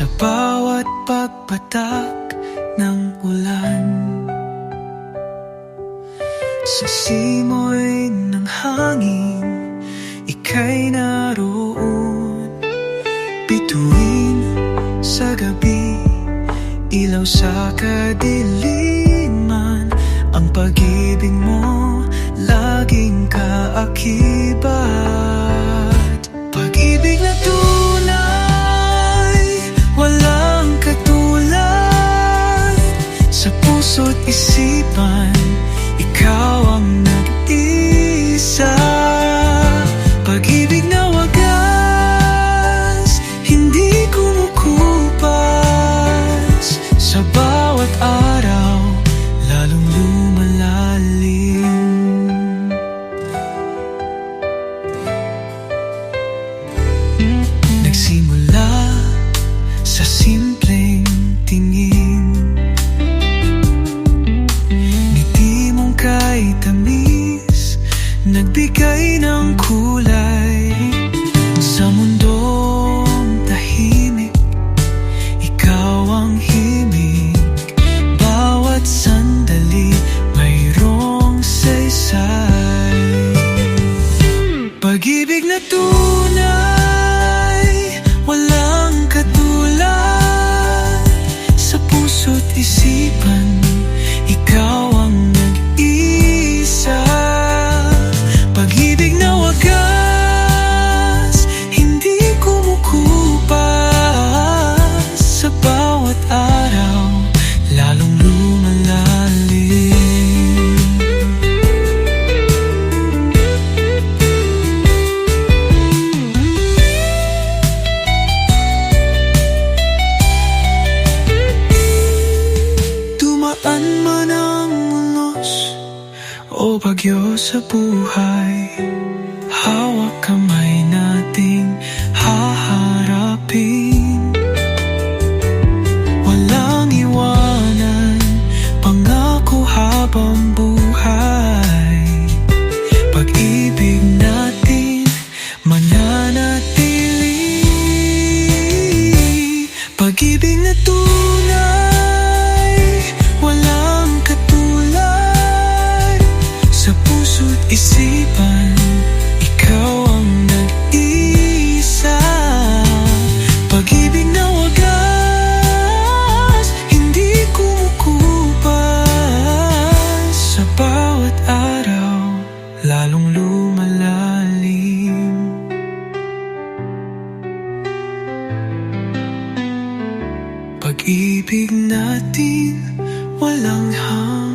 sa bawat pagpatak ng ulan, sa simoy ng hangin, ika'y naroon. Bituin sa gabi, ilaw sa kadiliman, ang pag-ibig mo laging kaakibat. Pag-ibig na tunay, walang katulad, sa puso't isipan, ikaw ang nag-isa. Pag-ibig na wagas, hindi kumukupas, sa bawat araw lalong lumalalim. Nagsimula sa simpleng tingin, ngiti mong kay tamis, nagbigay ng kulay sa mundong tahimik. Ikaw ang himig, bawat sandali mayroong saysay. Pag-ibig na tunay, walang katulad, sa puso't isipan, ikaw ang nag-isa. Pag-ibig na wagas, hindi kumukupas, sa bawat araw lalong lumalalim. Dumaan man ang unos o bagyo sa buhay, hawak kamay nating haharapin. Walang iwanan, pangako habang buhay. Pag-ibig natin mananatili. Pag-ibig na tunay, walang katulad, sa puso't isipan, ikaw ang nag-isa. Pag-ibig na wagas, hindi kumukupas, sa bawat araw lalong lumalalim. Pag-ibig natin walang hanggan,